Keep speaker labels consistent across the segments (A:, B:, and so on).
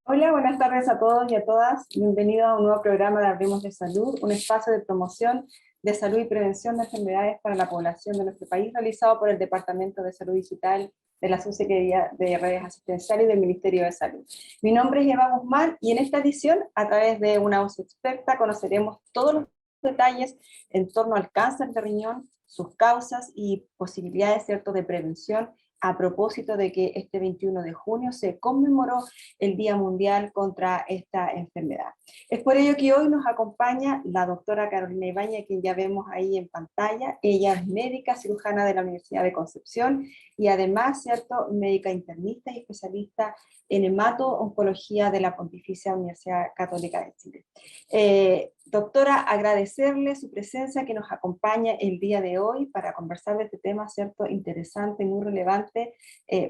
A: Hola, buenas tardes a todos y a todas. Bienvenidos a un nuevo programa de Hablemos de Salud, un espacio de promoción de salud y prevención de enfermedades para la población de nuestro país, realizado por el Departamento de Salud Digital de la Subsecretaría de Redes Asistenciales y del Ministerio de Salud. Mi nombre es Eva Guzmán y en esta edición, a través de una voz experta, conoceremos todos los detalles en torno al cáncer de riñón, sus causas y posibilidades, ¿cierto?, de prevención, a propósito de que este 21 de junio se conmemoró el Día Mundial contra esta enfermedad. Es por ello que hoy nos acompaña la doctora Carolina Ibáñez, quien ya vemos ahí en pantalla. Ella es médica cirujana de la Universidad de Concepción y además, ¿cierto?, médica internista y especialista en hemato-oncología de la Pontificia Universidad Católica de Chile. Doctora, agradecerle su presencia, que nos acompaña el día de hoy para conversar de este tema, ¿cierto?, interesante, muy relevante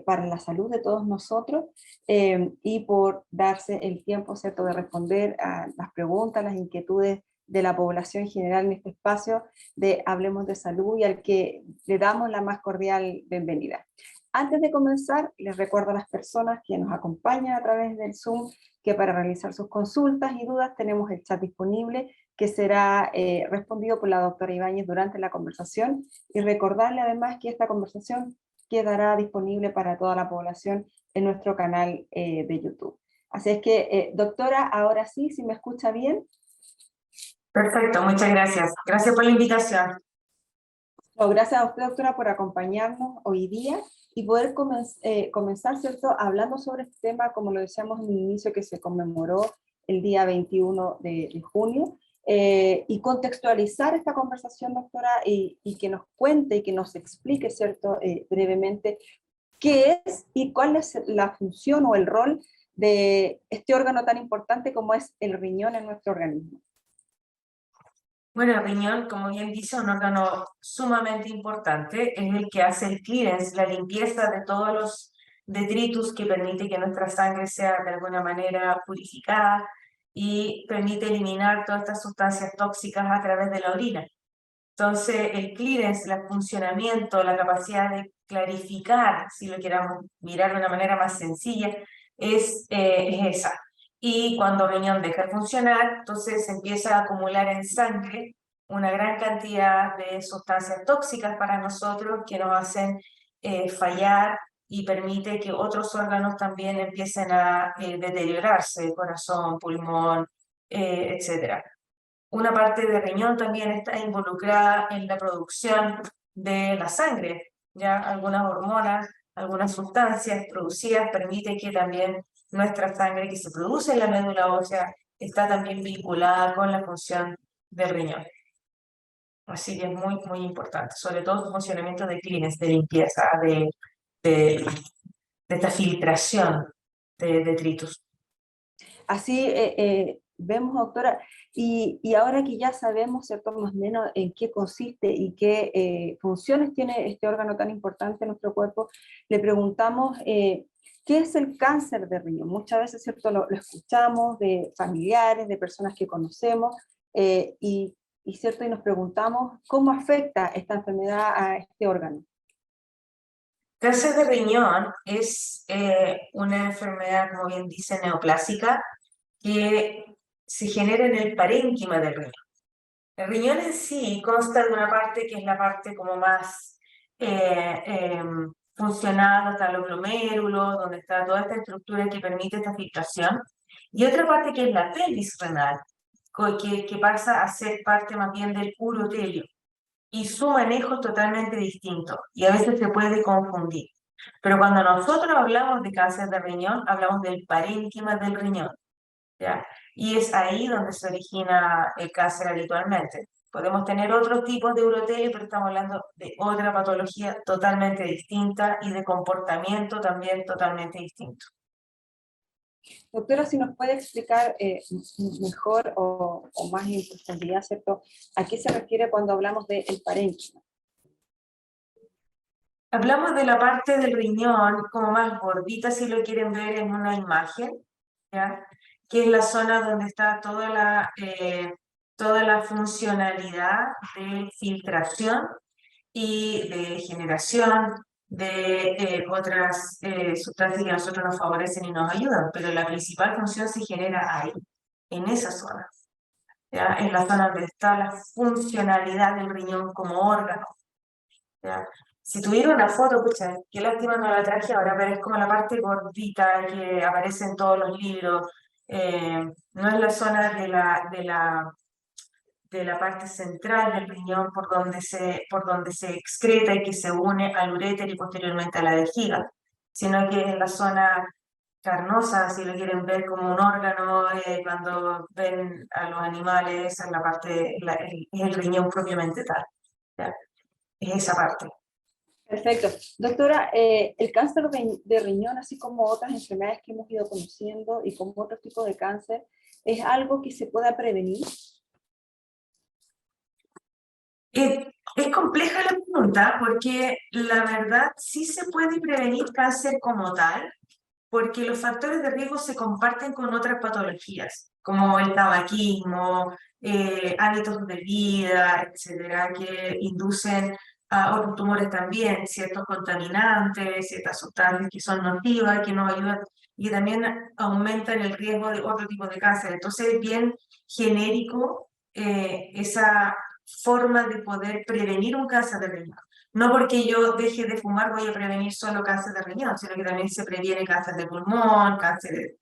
A: para la salud de todos nosotros, y por darse el tiempo, ¿cierto?, de responder a las preguntas, las inquietudes de la población general en este espacio de Hablemos de Salud, y al que le damos la más cordial bienvenida. Antes de comenzar, les recuerdo a las personas que nos acompañan a través del Zoom que para realizar sus consultas y dudas tenemos el chat disponible, que será respondido por la doctora Ibáñez durante la conversación, y recordarle además que esta conversación quedará disponible para toda la población en nuestro canal de YouTube. Así es que, doctora, ahora sí, si me escucha bien.
B: Perfecto, muchas gracias. Gracias por la invitación.
A: No, gracias a usted, doctora, por acompañarnos hoy día y poder comenzar, ¿cierto?, hablando sobre este tema, como lo decíamos en el inicio, que se conmemoró el día 21 de junio, y contextualizar esta conversación, doctora, y que nos cuente y que nos explique, ¿cierto?, brevemente qué es y cuál es la función o el rol de este órgano tan importante como es el riñón en nuestro organismo.
B: Bueno, el riñón, como bien dice, es un órgano sumamente importante. Es el que hace el clearance, la limpieza de todos los detritus, que permite que nuestra sangre sea de alguna manera purificada y permite eliminar todas estas sustancias tóxicas a través de la orina. Entonces, el clearance, el funcionamiento, la capacidad de clarificar, si lo queramos mirar de una manera más sencilla, es esa. Y cuando el riñón deja de funcionar, entonces se empieza a acumular en sangre una gran cantidad de sustancias tóxicas para nosotros que nos hacen fallar, y permite que otros órganos también empiecen a deteriorarse, corazón, pulmón, etc. Una parte del riñón también está involucrada en la producción de la sangre, ya algunas hormonas, algunas sustancias producidas permiten que también nuestra sangre que se produce en la médula ósea está también vinculada con la función del riñón. Así que es muy, muy importante, sobre todo su funcionamiento de clearance, de limpieza, de, de esta filtración de detritus.
A: Así vemos, doctora, y ahora que ya sabemos, ¿cierto?, más o menos en qué consiste y qué funciones tiene este órgano tan importante en nuestro cuerpo, le preguntamos qué es el cáncer de riñón. Muchas veces, ¿cierto?, lo escuchamos de familiares, de personas que conocemos, ¿cierto?, y nos preguntamos cómo afecta esta enfermedad a este órgano.
B: Cáncer de riñón es una enfermedad, como bien dice, neoplásica, que se genera en el parénquima del riñón. El riñón en sí consta de una parte que es la parte como más funcional, donde están los glomérulos, donde está toda esta estructura que permite esta filtración, y otra parte que es la pelvis renal, que pasa a ser parte más bien del urotelio, y su manejo es totalmente distinto, y a veces se puede confundir. Pero cuando nosotros hablamos de cáncer de riñón, hablamos del parénquima del riñón, ¿ya? Y es ahí donde se origina el cáncer habitualmente. Podemos tener otros tipos de urotelio, pero estamos hablando de otra patología totalmente distinta y de comportamiento también totalmente distinto.
A: Doctora, si nos puede explicar mejor o más en profundidad, ¿cierto?, a qué se refiere cuando hablamos del parénquima.
B: Hablamos de la parte del riñón como más gordita, si lo quieren ver en una imagen, ¿ya? Que es la zona donde está toda la funcionalidad de filtración y de generación de otras sustancias que a nosotros nos favorecen y nos ayudan, pero la principal función se genera ahí, en esa zona, ¿ya? En la zona donde está la funcionalidad del riñón como órgano, ¿ya? Si tuviera una foto, pucha, qué lástima no la traje ahora, pero es como la parte gordita que aparece en todos los libros, no es la zona de la parte central del riñón por donde se excreta y que se une al uréter y posteriormente a la vejiga, sino que es la zona carnosa, si lo quieren ver como un órgano, cuando ven a los animales, esa es la parte, es el riñón propiamente tal, ¿ya? Es esa parte.
A: Perfecto. Doctora, el cáncer de riñón, así como otras enfermedades que hemos ido conociendo y como otros tipos de cáncer, ¿es algo que se pueda prevenir?
B: Es compleja la pregunta porque la verdad sí se puede prevenir cáncer como tal, porque los factores de riesgo se comparten con otras patologías, como el tabaquismo, hábitos de vida, etcétera, que inducen a otros tumores también, ciertos contaminantes, ciertas sustancias que son nocivas, que nos ayudan y también aumentan el riesgo de otro tipo de cáncer. Entonces es bien genérico esa forma de poder prevenir un cáncer de riñón. No porque yo deje de fumar voy a prevenir solo cáncer de riñón, sino que también se previene cáncer de pulmón, cáncer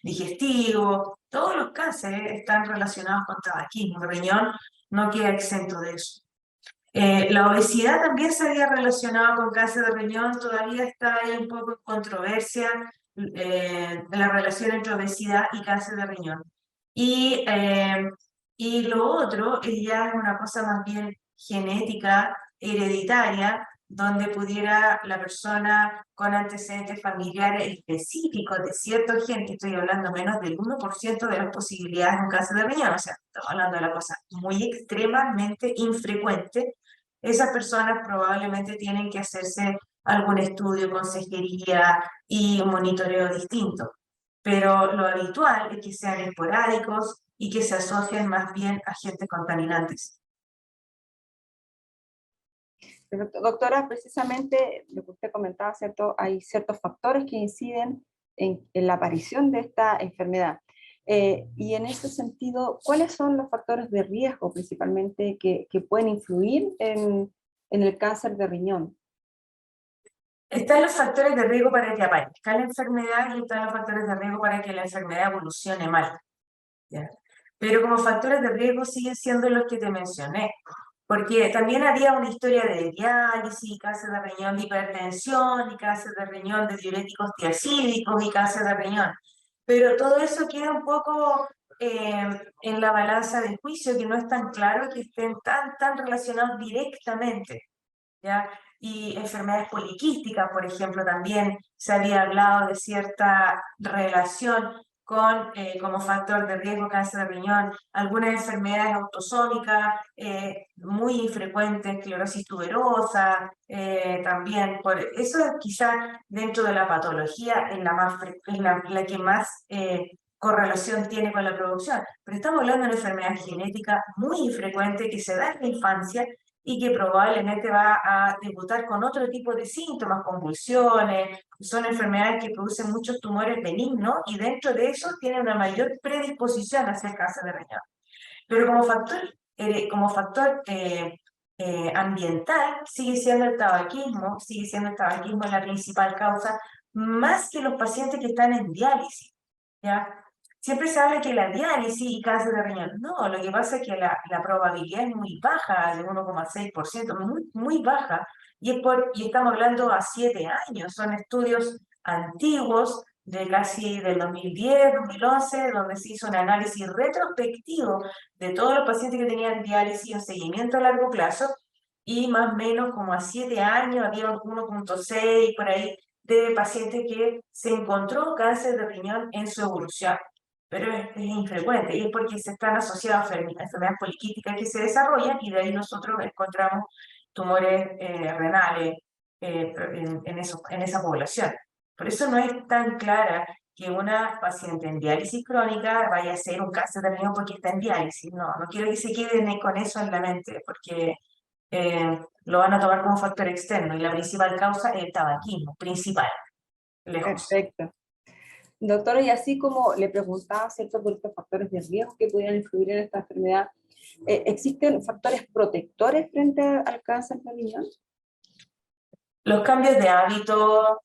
B: digestivo. Todos los cánceres están relacionados con tabaquismo. El riñón no queda exento de eso. La obesidad también se había relacionado con cáncer de riñón, todavía está ahí un poco en controversia la relación entre obesidad y cáncer de riñón. Y lo otro es ya una cosa más bien genética, hereditaria, donde pudiera la persona con antecedentes familiares específicos de cierto gen, que estoy hablando menos del 1% de las posibilidades de un cáncer de riñón, o sea, estamos hablando de la cosa muy extremadamente infrecuente, esas personas probablemente tienen que hacerse algún estudio, consejería y un monitoreo distinto. Pero lo habitual es que sean esporádicos y que se asocien más bien a agentes contaminantes.
A: Pero, doctora, precisamente lo que usted comentaba, ¿cierto? Hay ciertos factores que inciden en la aparición de esta enfermedad. Y en ese sentido, ¿cuáles son los factores de riesgo principalmente que pueden influir en el cáncer de riñón?
B: Están los factores de riesgo para que aparezca la enfermedad y están los factores de riesgo para que la enfermedad evolucione mal, ¿ya? Pero como factores de riesgo siguen siendo los que te mencioné, porque también había una historia de diálisis, cáncer de riñón de hipertensión, y cáncer de riñón de diuréticos tiacídicos, y cáncer de riñón. Pero todo eso queda un poco en la balanza de juicio, que no es tan claro que estén tan relacionados directamente, ¿ya? Y enfermedades poliquísticas, por ejemplo, también se había hablado de cierta relación con, como factor de riesgo cáncer de riñón, algunas enfermedades autosómicas muy infrecuentes, esclerosis tuberosa, también, por eso quizá dentro de la patología es la que más correlación tiene con la producción, pero estamos hablando de una enfermedad genética muy infrecuente que se da en la infancia y que probablemente va a debutar con otro tipo de síntomas, convulsiones, son enfermedades que producen muchos tumores benignos y dentro de eso tienen una mayor predisposición a hacer cáncer de riñón. Pero como factor ambiental sigue siendo el tabaquismo la principal causa, más que los pacientes que están en diálisis, ¿ya? Siempre se habla que la diálisis y cáncer de riñón. No, lo que pasa es que la probabilidad es muy baja, de 1,6%, muy baja, y estamos hablando a 7 años. Son estudios antiguos, de casi del 2010, 2011, donde se hizo un análisis retrospectivo de todos los pacientes que tenían diálisis en seguimiento a largo plazo, y más o menos como a 7 años había 1,6 por ahí de pacientes que se encontró cáncer de riñón en su evolución, pero es infrecuente y es porque se están asociados a enfermedades poliquísticas que se desarrollan y de ahí nosotros encontramos tumores renales en esa población. Por eso no es tan clara que una paciente en diálisis crónica vaya a ser un cáncer de riñón porque está en diálisis. No, no quiero que se queden con eso en la mente, porque lo van a tomar como factor externo, y la principal causa es el tabaquismo, principal, lejos.
A: Perfecto. Doctora, y así como le preguntaba, ¿cierto?, por estos factores de riesgo que pudieran influir en esta enfermedad, ¿existen factores protectores frente al cáncer de riñón?
B: Los cambios de hábito,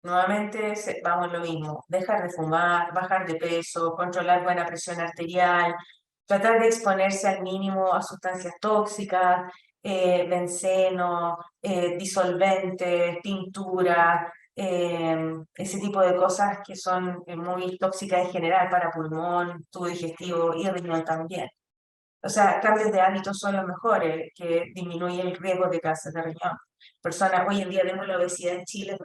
B: nuevamente vamos a lo mismo, dejar de fumar, bajar de peso, controlar buena presión arterial, tratar de exponerse al mínimo a sustancias tóxicas, benceno, disolventes, pintura, ese tipo de cosas que son muy tóxicas en general para pulmón, tubo digestivo y riñón también. O sea, cambios de hábitos son los mejores, que disminuyen el riesgo de cáncer de riñón. Personas, hoy en día vemos la obesidad en Chile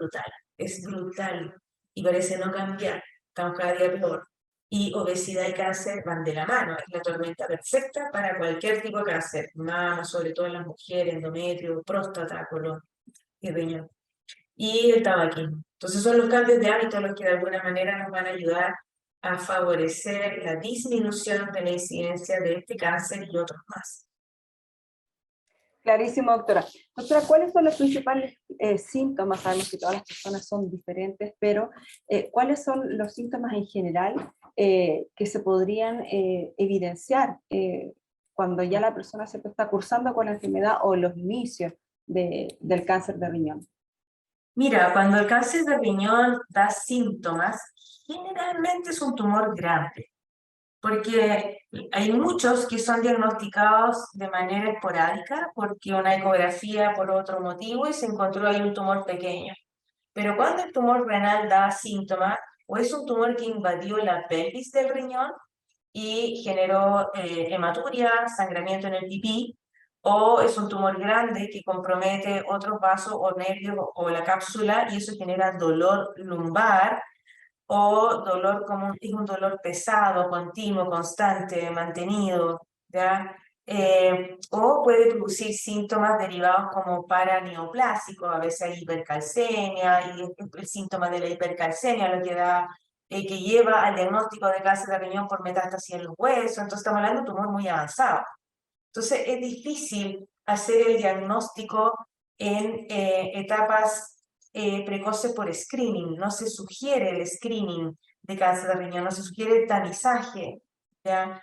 B: es brutal, y parece no cambiar, estamos cada día peor. Y obesidad y cáncer van de la mano, es la tormenta perfecta para cualquier tipo de cáncer, mama, sobre todo en las mujeres, endometrio, próstata, colon y riñón. Y el tabaquismo. Entonces son los cambios de hábitos los que de alguna manera nos van a ayudar a favorecer la disminución de la incidencia de este cáncer y otros más.
A: Clarísimo, doctora. Doctora, ¿cuáles son los principales síntomas? Sabemos que todas las personas son diferentes, pero ¿cuáles son los síntomas en general que se podrían evidenciar cuando ya la persona se está cursando con la enfermedad o los inicios del cáncer de riñón?
B: Mira, cuando el cáncer de riñón da síntomas, generalmente es un tumor grande, porque hay muchos que son diagnosticados de manera esporádica, porque una ecografía por otro motivo y se encontró ahí un tumor pequeño. Pero cuando el tumor renal da síntomas, o es un tumor que invadió la pelvis del riñón y generó hematuria, sangramiento en el pipí, o es un tumor grande que compromete otros vasos o nervios o la cápsula, y eso genera dolor lumbar, o dolor como es un dolor pesado, continuo, constante, mantenido, ¿ya? O puede producir síntomas derivados como paraneoplásicos, a veces hay hipercalcemia, y el síntoma de la hipercalcemia lo que da, que lleva al diagnóstico de cáncer de riñón por metástasis en los huesos. Entonces estamos hablando de un tumor muy avanzado. Entonces es difícil hacer el diagnóstico en etapas precoces por screening. No se sugiere el screening de cáncer de riñón, no se sugiere el tamizaje, ¿ya?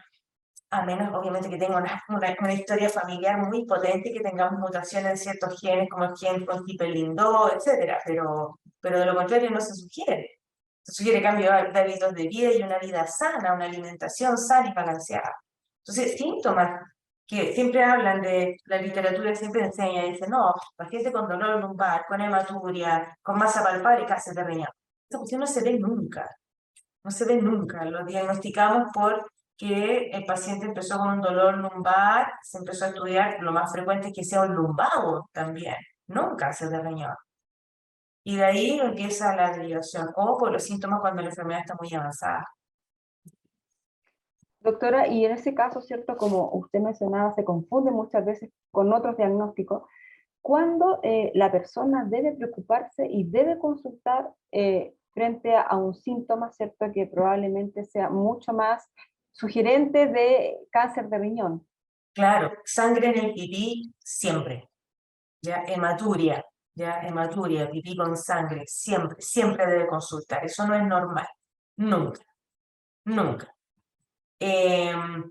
B: A menos obviamente que tenga una historia familiar muy potente, que tengamos mutaciones en ciertos genes como el gen con Lindó, etcétera, pero de lo contrario no se sugiere. Se sugiere cambio de hábitos de vida y una vida sana, una alimentación sana y balanceada. Entonces, síntomas que siempre hablan de, la literatura siempre enseña, dice, no, paciente con dolor lumbar, con hematuria, con masa palpable, cáncer de riñón. Esta cuestión no se ve nunca, no se ve nunca. Lo diagnosticamos porque el paciente empezó con un dolor lumbar, se empezó a estudiar, lo más frecuente es que sea un lumbago también, no un cáncer de riñón. Y de ahí empieza la derivación, o por los síntomas cuando la enfermedad está muy avanzada.
A: Doctora, y en ese caso, ¿cierto? Como usted mencionaba, se confunde muchas veces con otros diagnósticos. ¿Cuándo la persona debe preocuparse y debe consultar frente a un síntoma, ¿cierto?, que probablemente sea mucho más sugerente de cáncer de riñón?
B: Claro, sangre en el pipí siempre, ya hematuria, pipí con sangre, siempre, siempre debe consultar. Eso no es normal, nunca, nunca.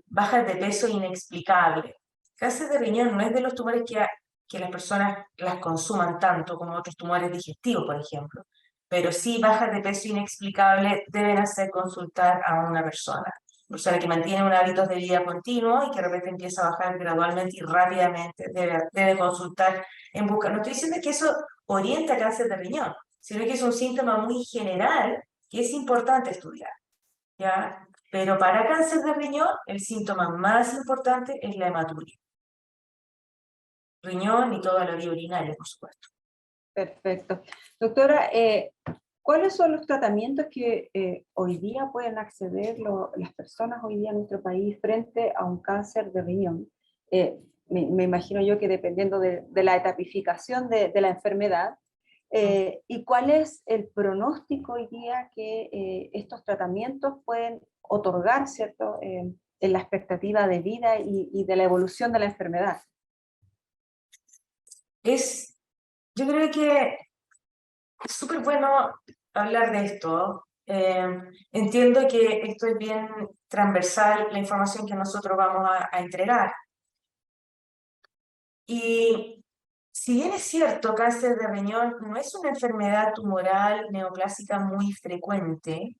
B: Bajas de peso inexplicable. Cáncer de riñón no es de los tumores que las personas las consuman tanto como otros tumores digestivos, por ejemplo. Pero sí, bajas de peso inexplicable deben hacer consultar a una persona. Persona que mantiene un hábito de vida continuo y que de repente empieza a bajar gradualmente y rápidamente, debe consultar en busca. No estoy diciendo que eso orienta a cáncer de riñón, sino que es un síntoma muy general que es importante estudiar, ¿ya? Pero para cáncer de riñón, el síntoma más importante es la hematuria. Riñón y toda la vía urinaria, por supuesto.
A: Perfecto. Doctora, ¿cuáles son los tratamientos que hoy día pueden acceder las personas hoy día en nuestro país frente a un cáncer de riñón? Me imagino yo que dependiendo de la etapificación de la enfermedad, ¿y cuál es el pronóstico hoy día que estos tratamientos pueden otorgar, ¿cierto? en la expectativa de vida y de la evolución de la enfermedad.
B: Yo creo que es súper bueno hablar de esto. Entiendo que esto es bien transversal, la información que nosotros vamos a entregar. Y si bien es cierto, cáncer de riñón no es una enfermedad tumoral neoplásica muy frecuente,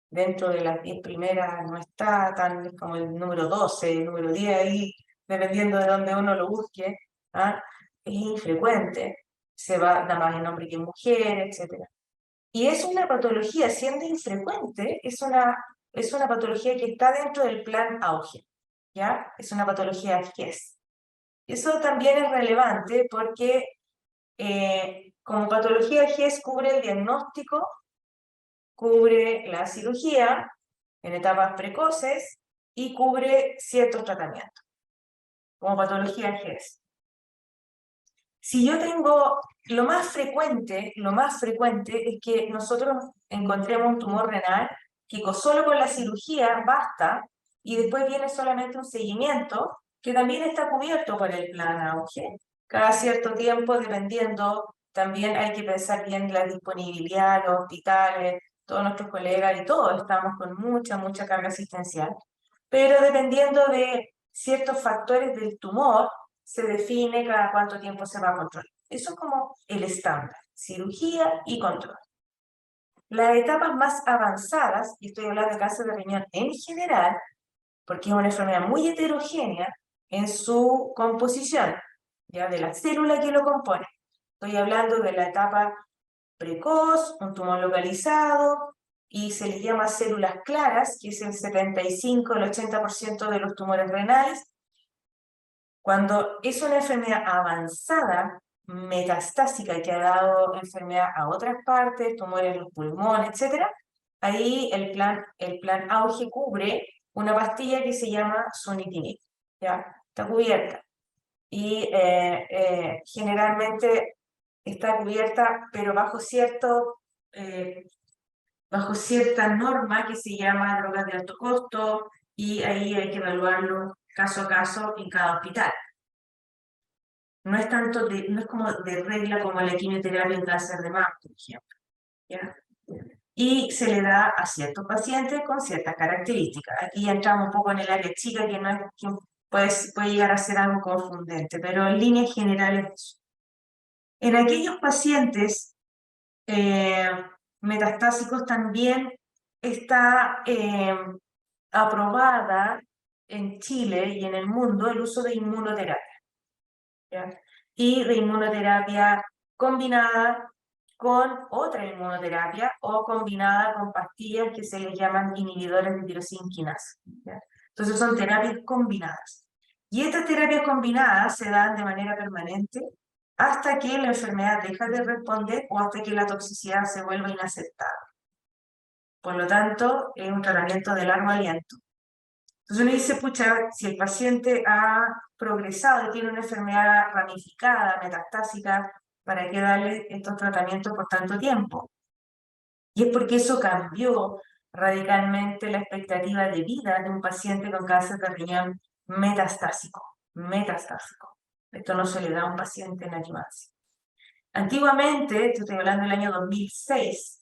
B: dentro de las 10 primeras no está tan como el número 12, el número 10 ahí, dependiendo de dónde uno lo busque, ¿ah? Es infrecuente, se va da más en hombre que en mujer, etc. Y es una patología, siendo infrecuente, es una patología que está dentro del plan auge, ¿ya? Es una patología GES. Eso también es relevante porque como patología GES cubre el diagnóstico, cubre la cirugía en etapas precoces y cubre ciertos tratamientos, como patología GES. Si yo tengo, lo más frecuente es que nosotros encontremos un tumor renal que solo con la cirugía basta y después viene solamente un seguimiento que también está cubierto por el plan auge. Cada cierto tiempo, dependiendo, también hay que pensar bien la disponibilidad, los hospitales, todos nuestros colegas y todos estamos con mucha carga asistencial, pero dependiendo de ciertos factores del tumor, se define cada cuánto tiempo se va a controlar. Eso es como el estándar, cirugía y control. Las etapas más avanzadas, y estoy hablando de cáncer de riñón en general, porque es una enfermedad muy heterogénea en su composición, ya de la célula que lo compone. Estoy hablando de la etapa precoz, un tumor localizado, y se les llama células claras, que es el 75 al 80% de los tumores renales. Cuando es una enfermedad avanzada, metastásica, que ha dado enfermedad a otras partes, tumores en los pulmones, etc., ahí el plan auge cubre una pastilla que se llama sunitinib, ¿ya? Está cubierta. Y generalmente está cubierta, pero bajo cierta norma que se llama drogas de alto costo, y ahí hay que evaluarlo caso a caso en cada hospital. No es no es como de regla como la quimioterapia en cáncer de mama, por ejemplo, ¿ya? Y se le da a ciertos pacientes con ciertas características. Aquí ya entramos un poco en el área chica, que no es, que puede llegar a ser algo confundente, pero en líneas generales es eso. En aquellos pacientes metastásicos también está aprobada en Chile y en el mundo el uso de inmunoterapia, ¿ya? Y de inmunoterapia combinada con otra inmunoterapia o combinada con pastillas que se les llaman inhibidores de tirosina quinasa, ¿ya? Entonces son terapias combinadas. Y estas terapias combinadas se dan de manera permanente hasta que la enfermedad deja de responder o hasta que la toxicidad se vuelva inaceptable. Por lo tanto, es un tratamiento de largo aliento. Entonces uno dice, pucha, si el paciente ha progresado y tiene una enfermedad ramificada, metastásica, ¿para qué darle estos tratamientos por tanto tiempo? Y es porque eso cambió radicalmente la expectativa de vida de un paciente con cáncer de riñón metastásico. Esto no se le da a un paciente en adjuvancia. Antiguamente, estoy hablando del año 2006,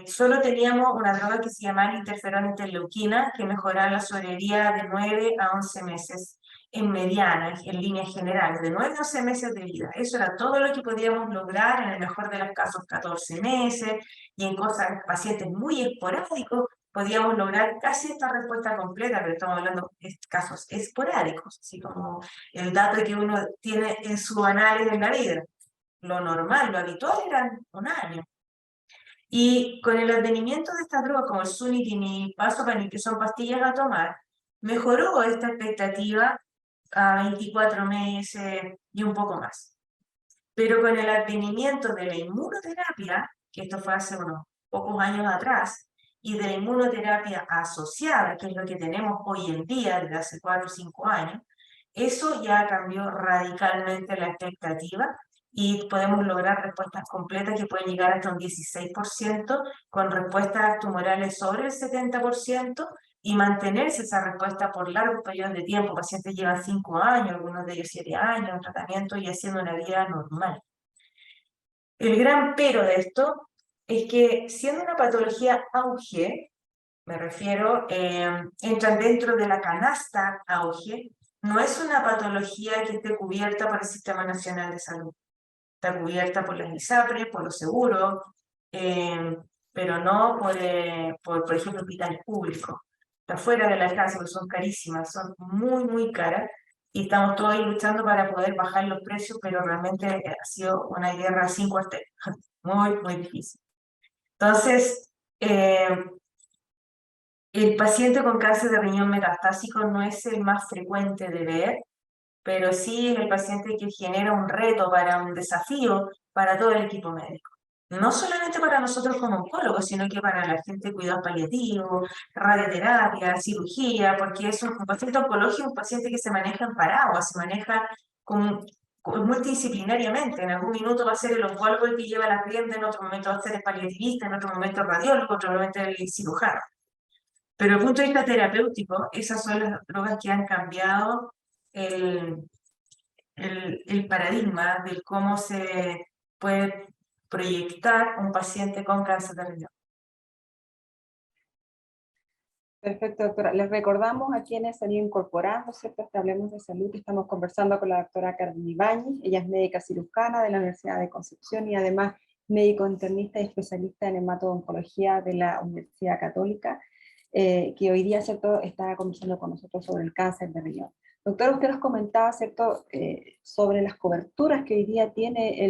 B: solo teníamos una droga que se llamaba interferón interleuquina, que mejoraba la sobrevivencia de 9 a 11 meses en mediana, en líneas generales, de 9 a 11 meses de vida. Eso era todo lo que podíamos lograr, en el mejor de los casos 14 meses, y en pacientes muy esporádicos podíamos lograr casi esta respuesta completa, pero estamos hablando de casos esporádicos, así como el dato que uno tiene en su análisis en la vida. Lo normal, lo habitual era un año. Y con el advenimiento de estas drogas como el sunitinib, pasopanib, que son pastillas a tomar, mejoró esta expectativa a 24 meses y un poco más. Pero con el advenimiento de la inmunoterapia, que esto fue hace unos pocos años atrás, y de la inmunoterapia asociada, que es lo que tenemos hoy en día desde hace 4 o 5 años, eso ya cambió radicalmente la expectativa y podemos lograr respuestas completas que pueden llegar hasta un 16%, con respuestas tumorales sobre el 70%, y mantenerse esa respuesta por largos periodos de tiempo. Pacientes llevan 5 años, algunos de ellos 7 años en tratamiento y haciendo una vida normal. El gran pero de esto es que siendo una patología auge, me refiero, entran dentro de la canasta auge, no es una patología que esté cubierta por el Sistema Nacional de Salud. Está cubierta por las ISAPRE, por los seguros, pero no por ejemplo, hospitales públicos. Está fuera del alcance, porque son carísimas, son muy, muy caras, y estamos todos ahí luchando para poder bajar los precios, pero realmente ha sido una guerra sin cuartel, muy, muy difícil. Entonces, el paciente con cáncer de riñón metastásico no es el más frecuente de ver, pero sí es el paciente que genera un reto, un desafío para todo el equipo médico. No solamente para nosotros como oncólogos, sino que para la gente de cuidados paliativos, radioterapia, cirugía, porque es un paciente oncológico, un paciente que se maneja en paraguas, se maneja multidisciplinariamente. En algún minuto va a ser el oncólogo el que lleva las riendas, en otro momento va a ser el paliativista, en otro momento el radiólogo, en otro momento el cirujano. Pero desde el punto de vista terapéutico, esas son las drogas que han cambiado el paradigma de cómo se puede proyectar un paciente con cáncer de riñón.
A: Perfecto, doctora. Les recordamos a quienes han ido incorporando, ¿cierto? Que Hablemos de Salud. Estamos conversando con la doctora Carmen Ibáñez. Ella es médica cirujana de la Universidad de Concepción y además médico internista y especialista en hemato-oncología de la Universidad Católica, que hoy día, ¿cierto?, está conversando con nosotros sobre el cáncer de riñón. Doctora, usted nos comentaba, ¿cierto?, sobre las coberturas que hoy día tiene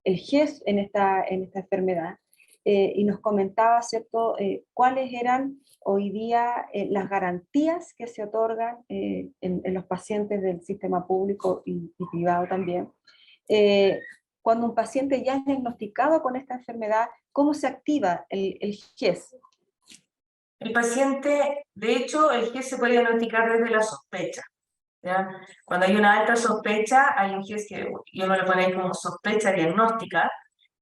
A: el GES en esta enfermedad, y nos comentaba, ¿cierto?, cuáles eran hoy día las garantías que se otorgan en los pacientes del sistema público y privado también. Cuando un paciente ya es diagnosticado con esta enfermedad, ¿cómo se activa el GES?
B: El paciente, de hecho, el GES se puede diagnosticar desde la sospecha, ¿ya? Cuando hay una alta sospecha, hay un GES que uno le pone como sospecha diagnóstica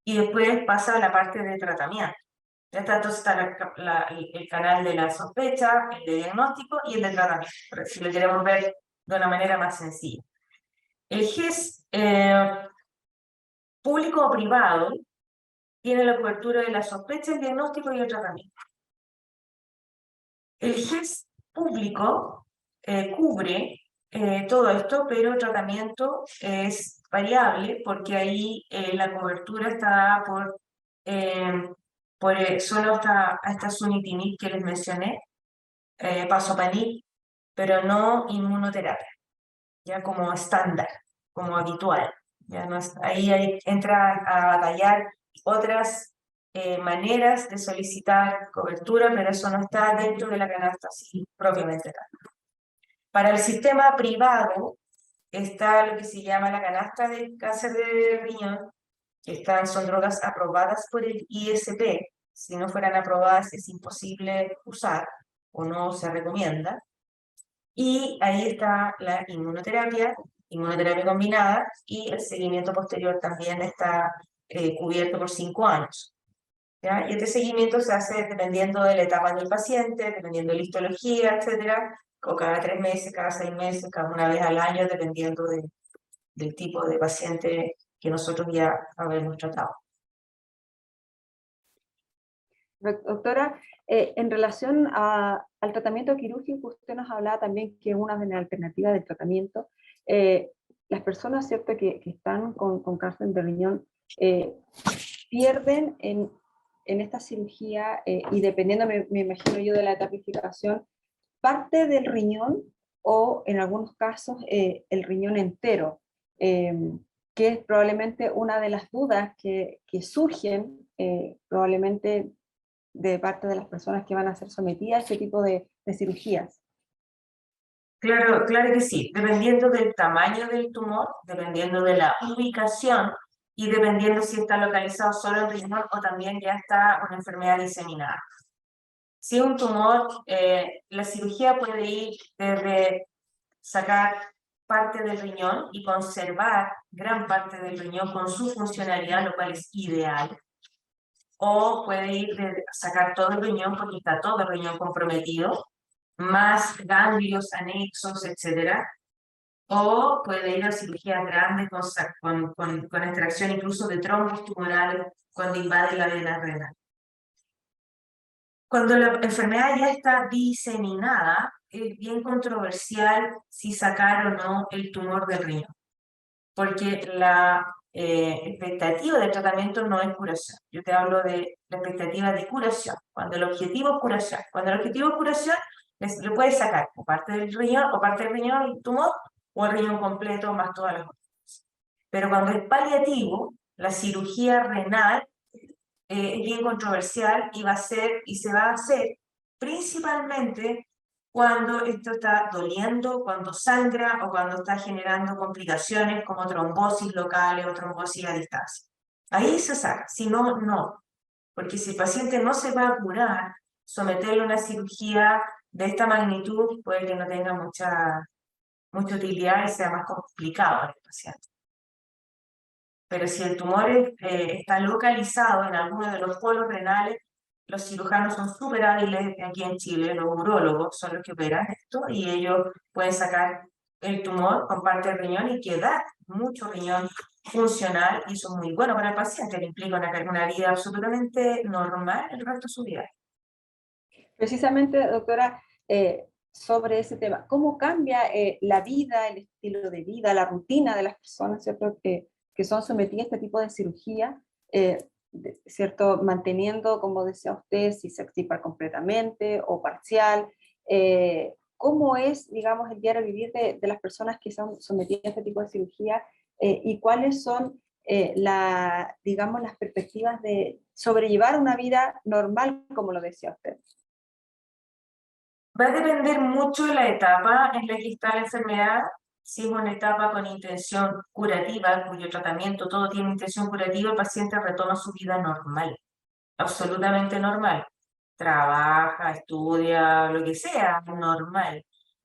B: y después pasa a la parte de tratamiento. Ya está, entonces está el canal de la sospecha, el de diagnóstico y el de tratamiento, si lo queremos ver de una manera más sencilla. El GES público o privado tiene la cobertura de la sospecha, el diagnóstico y el tratamiento. El GES público cubre todo esto, pero el tratamiento es variable porque ahí la cobertura está dada solo hasta esta sunitinib que les mencioné, pasopanib, pero no inmunoterapia, ya como estándar, como habitual. Ya no es, ahí entra a batallar otras maneras de solicitar cobertura, pero eso no está dentro de la canasta así propiamente tal. Para el sistema privado está lo que se llama la canasta de cáncer de riñón, que son drogas aprobadas por el ISP. Si no fueran aprobadas es imposible usar o no se recomienda. Y ahí está la inmunoterapia combinada, y el seguimiento posterior también está cubierto por 5 años. ¿Ya? Y este seguimiento se hace dependiendo de la etapa del paciente, dependiendo de la histología, etcétera, o cada 3 meses, cada 6 meses, cada una vez al año, dependiendo del tipo de paciente que nosotros ya habemos tratado.
A: Doctora, en relación al tratamiento quirúrgico, usted nos hablaba también que es una de las alternativas del tratamiento. Las personas, ¿cierto?, que están con cáncer de riñón pierden en esta cirugía, y dependiendo, me imagino yo, de la etapificación, parte del riñón o en algunos casos el riñón entero, que es probablemente una de las dudas que surgen probablemente de parte de las personas que van a ser sometidas a este tipo de cirugías.
B: Claro, claro que sí, dependiendo del tamaño del tumor, dependiendo de la ubicación y dependiendo si está localizado solo en riñón o también ya está una enfermedad diseminada. Si un tumor, la cirugía puede ir desde sacar parte del riñón y conservar gran parte del riñón con su funcionalidad, lo cual es ideal. O puede ir de sacar todo el riñón porque está todo el riñón comprometido, más ganglios anexos, etcétera, o puede ir a cirugías grandes con extracción incluso de trombos tumorales cuando invade la vena renal. Cuando la enfermedad ya está diseminada, es bien controversial si sacar o no el tumor del riñón, porque la expectativa de tratamiento no es curación. Yo te hablo de la expectativa de curación, cuando el objetivo es curación. Cuando el objetivo es curación, le puedes sacar o parte del riñón, el tumor, o el riñón completo más todas las otras. Pero cuando es paliativo, la cirugía renal es bien controversial y se va a hacer principalmente cuando esto está doliendo, cuando sangra o cuando está generando complicaciones como trombosis locales o trombosis a distancia. Ahí se saca, si no, no. Porque si el paciente no se va a curar, someterle a una cirugía de esta magnitud puede que no tenga mucha utilidad y sea más complicado para el paciente. Pero si el tumor está localizado en alguno de los polos renales, los cirujanos son súper hábiles aquí en Chile, los urólogos son los que operan esto, y ellos pueden sacar el tumor con parte del riñón y quedar mucho riñón funcional, y eso es muy bueno para el paciente, le implica una vida absolutamente normal el resto de su vida.
A: Precisamente, doctora, sobre ese tema, ¿cómo cambia la vida, el estilo de vida, la rutina de las personas, ¿cierto? Que son sometidas a este tipo de cirugía, ¿cierto? Manteniendo, como decía usted, si se activa completamente o parcial. ¿Cómo es, digamos, el diario vivir de las personas que son sometidas a este tipo de cirugía y cuáles son digamos, las perspectivas de sobrellevar una vida normal, como lo decía usted?
B: Va a depender mucho de la etapa en la que está la enfermedad. Si es una etapa con intención curativa, cuyo tratamiento todo tiene intención curativa, el paciente retoma su vida normal, absolutamente normal. Trabaja, estudia, lo que sea, normal.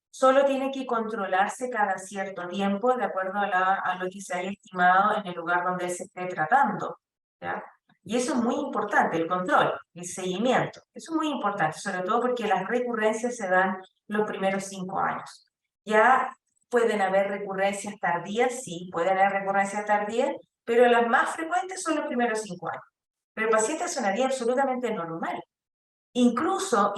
B: Solo tiene que controlarse cada cierto tiempo de acuerdo a lo que se haya estimado en el lugar donde se esté tratando, ¿ya? Y eso es muy importante, el control, el seguimiento. Eso es muy importante, sobre todo porque las recurrencias se dan los primeros 5 años. Ya pueden haber recurrencias tardías, sí, pueden haber recurrencias tardías, pero las más frecuentes son los primeros 5 años. Pero el paciente hace una vida absolutamente normal. Incluso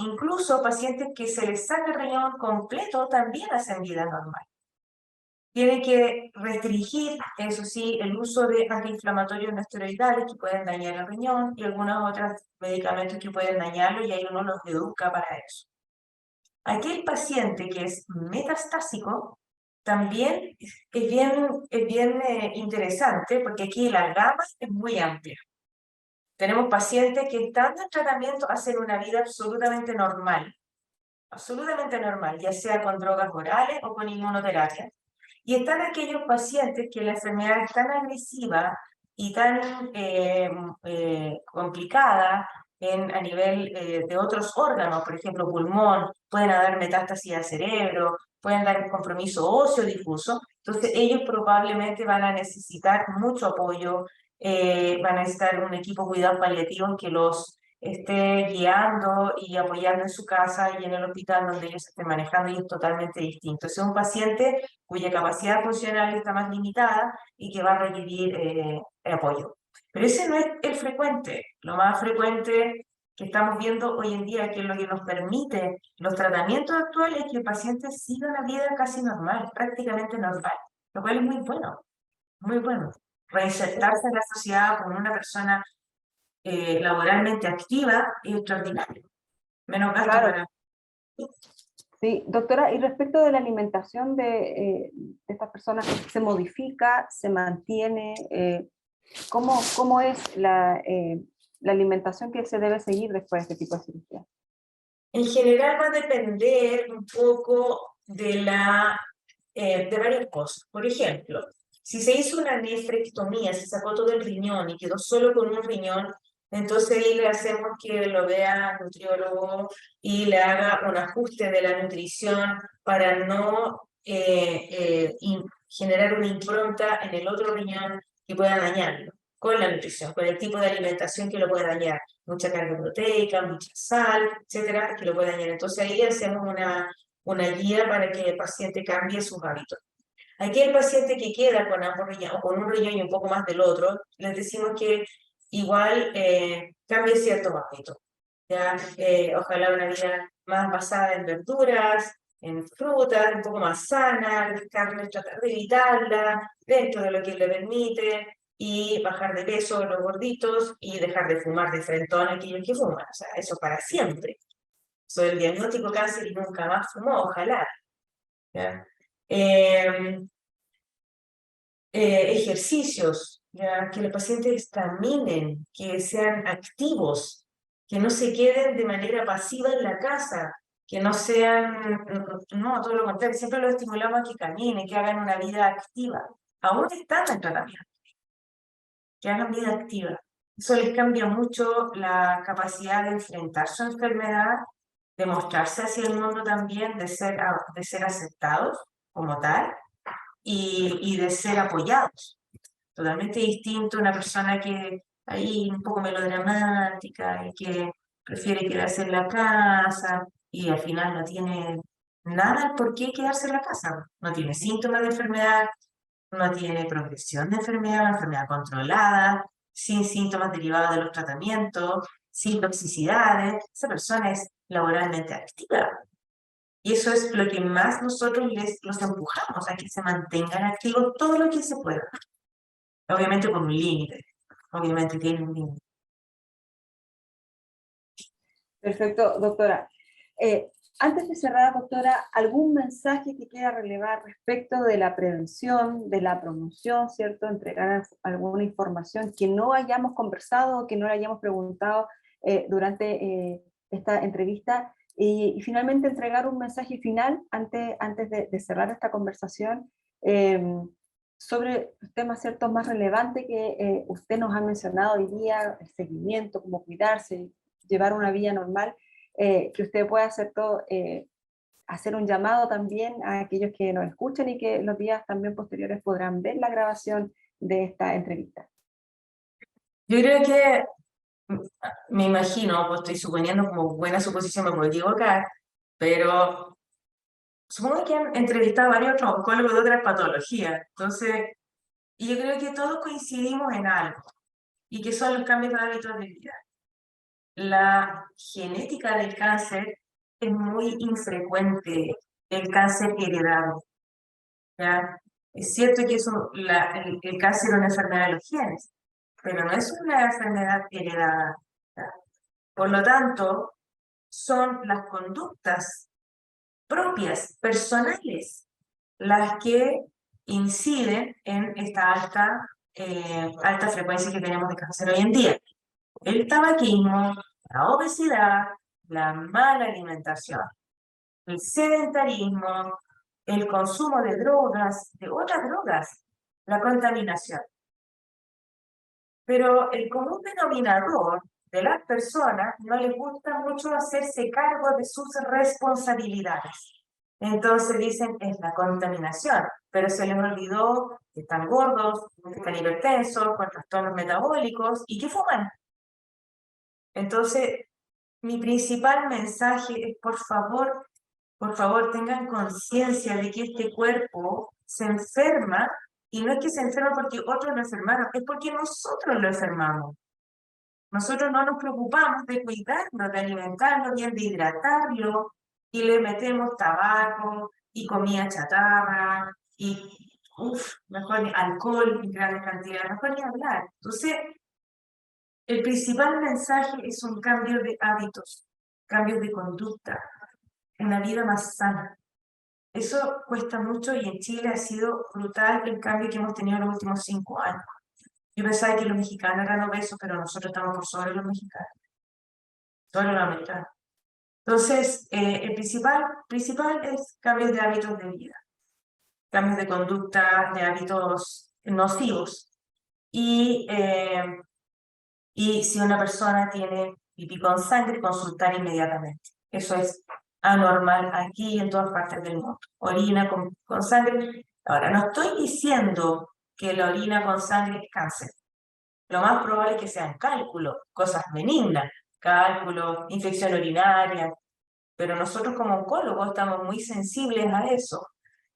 B: pacientes que se les saca el riñón completo también hacen vida normal. Tienen que restringir, eso sí, el uso de antiinflamatorios no esteroidales que pueden dañar el riñón y algunos otros medicamentos que pueden dañarlo, y ahí uno los educa para eso. Aquel paciente que es metastásico también es bien interesante, porque aquí la gama es muy amplia. Tenemos pacientes que estando en tratamiento hacen una vida absolutamente normal, ya sea con drogas orales o con inmunoterapia. Y están aquellos pacientes que la enfermedad es tan agresiva y tan complicada a nivel de otros órganos, por ejemplo pulmón, pueden haber metástasis al cerebro, pueden dar compromiso óseo difuso, entonces ellos probablemente van a necesitar mucho apoyo, van a necesitar un equipo de cuidados paliativos que los esté guiando y apoyando en su casa y en el hospital donde ellos estén manejando, y es totalmente distinto. Es un paciente cuya capacidad funcional está más limitada y que va a requerir apoyo. Pero ese no es el frecuente. Lo más frecuente que estamos viendo hoy en día, que es lo que nos permite los tratamientos actuales, es que el paciente siga una vida casi normal, prácticamente normal, lo cual es muy bueno, muy bueno. Reinsertarse en la sociedad como una persona laboralmente activa es extraordinario. Menos gasto
A: Claro.
B: para...
A: Sí, doctora, y respecto de la alimentación de estas personas, ¿se modifica, se mantiene? ¿Cómo es la alimentación que se debe seguir después de este tipo de cirugía?
B: En general va a depender un poco de varias cosas. Por ejemplo, si se hizo una nefrectomía, se sacó todo el riñón y quedó solo con un riñón, entonces ahí le hacemos que lo vea el nutriólogo y le haga un ajuste de la nutrición para no generar una impronta en el otro riñón que pueda dañarlo con la nutrición, con el tipo de alimentación que lo puede dañar. mucha carga proteica, mucha sal, etcétera, que lo puede dañar. Entonces ahí hacemos una guía para que el paciente cambie sus hábitos. Aquí el paciente que queda con ambos riñones, o con un riñón y un poco más del otro, les decimos que igual cambie ciertos hábitos. ¿Ya? Ojalá una vida más basada en verduras, en frutas, un poco más sana, las carnes tratar de evitarla dentro de lo que le permite, y bajar de peso los gorditos y dejar de fumar de frentón a aquellos que fuman. O sea, eso para siempre. Soy el diagnóstico cáncer y nunca más fumó, ojalá. ¿Ya? Ejercicios, ¿ya? Que los pacientes caminen, que sean activos, que no se queden de manera pasiva en la casa, que no sean, no, todo lo contrario, siempre los estimulamos a que caminen, que hagan una vida activa, aún están en tratamiento, que hagan vida activa. Eso les cambia mucho la capacidad de enfrentar su enfermedad, de mostrarse hacia el mundo también, de ser aceptados como tal, y de ser apoyados. Totalmente distinto a una persona que ahí un poco melodramática y que prefiere quedarse en la casa y al final no tiene nada por qué quedarse en la casa. No tiene síntomas de enfermedad, no tiene progresión de enfermedad, una enfermedad controlada, sin síntomas derivados de los tratamientos, sin toxicidades. Esa persona es laboralmente activa. Y eso es lo que más nosotros los empujamos a que se mantengan activos todo lo que se pueda. Obviamente con un límite. Obviamente tiene un límite.
A: Perfecto, doctora. Antes de cerrar, doctora, ¿algún mensaje que quiera relevar respecto de la prevención, de la promoción, ¿cierto? Entregar alguna información que no hayamos conversado o que no le hayamos preguntado durante esta entrevista. Y finalmente entregar un mensaje final antes de cerrar esta conversación sobre los temas, ¿cierto?, más relevantes que usted nos ha mencionado hoy día: el seguimiento, cómo cuidarse, llevar una vida normal, que usted pueda hacer todo, hacer un llamado también a aquellos que nos escuchan y que los días también posteriores podrán ver la grabación de esta entrevista.
B: Yo creo que, me imagino, pues estoy suponiendo, como buena suposición, me puedo equivocar, pero supongo que han entrevistado a varios otros oncólogos de otras patologías. Entonces, y yo creo que todos coincidimos en algo, y que son los cambios de hábitos de vida. La genética del cáncer es muy infrecuente, el cáncer heredado. ¿Ya? Es cierto que el cáncer es una enfermedad de los genes, pero no es una enfermedad heredada. ¿Ya? Por lo tanto, son las conductas propias, personales, las que inciden en esta alta frecuencia que tenemos de cáncer hoy en día. El tabaquismo, la obesidad, la mala alimentación, el sedentarismo, el consumo de drogas, de otras drogas, la contaminación. Pero el común denominador de las personas no les gusta mucho hacerse cargo de sus responsabilidades. Entonces dicen, es la contaminación, pero se les olvidó que están gordos, que están hipertensos, con trastornos metabólicos y que fuman. Entonces, mi principal mensaje es, por favor, tengan conciencia de que este cuerpo se enferma, y no es que se enferma porque otros lo enfermaron, es porque nosotros lo enfermamos. Nosotros no nos preocupamos de cuidarnos, de alimentarlo bien, de hidratarlo, y le metemos tabaco y comida chatarra y, mejor alcohol en grandes cantidades, mejor ni hablar. Entonces, el principal mensaje es un cambio de hábitos, cambios de conducta, una vida más sana. Eso cuesta mucho, y en Chile ha sido brutal el cambio que hemos tenido en los últimos 5 años. Yo pensaba que los mexicanos eran obesos, pero nosotros estamos por sobre los mexicanos, sobre los americanos. Entonces, el principal es cambios de hábitos de vida, cambios de conducta, de hábitos nocivos. Y si una persona tiene pipí con sangre, consultar inmediatamente. Eso es anormal aquí y en todas partes del mundo. Orina con sangre. Ahora, no estoy diciendo que la orina con sangre es cáncer. lo más probable es que sean cálculos, cosas benignas, cálculos, infección urinaria, pero nosotros como oncólogos estamos muy sensibles a eso.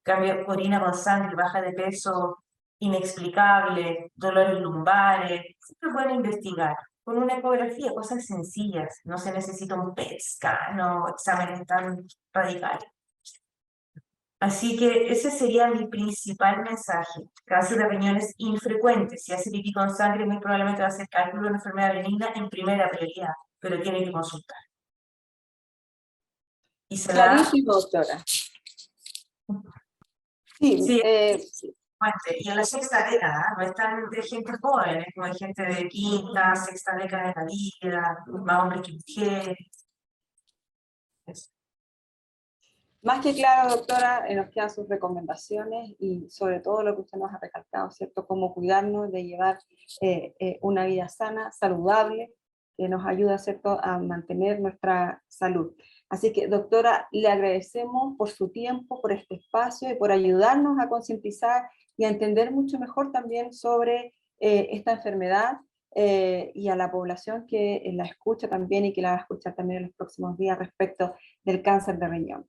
B: Cambio, orina con sangre, baja de peso inexplicable, dolores lumbares, siempre pueden investigar. Con una ecografía, cosas sencillas, no se necesita un PET scan, no exámenes tan radicales. Así que ese sería mi principal mensaje. Casos de riñones infrecuentes. Si hace pipí con sangre, muy probablemente va a ser cálculo de una enfermedad benigna en primera prioridad, pero tiene que consultar. Y se da...
A: Clarísimo, doctora. Sí,
B: Sí, fuente. Y en la sexta década, no es tan de gente joven, es como de gente de quinta, sexta década de la vida, más hombres que mujeres. Eso.
A: más que claro, doctora, nos quedan sus recomendaciones y sobre todo lo que usted nos ha recalcado, ¿cierto? Cómo cuidarnos de llevar una vida sana, saludable, que nos ayuda, ¿cierto?, a mantener nuestra salud. Así que, doctora, le agradecemos por su tiempo, por este espacio y por ayudarnos a concientizar y a entender mucho mejor también sobre esta enfermedad y a la población que la escucha también y que la va a escuchar también en los próximos días respecto del cáncer de riñón.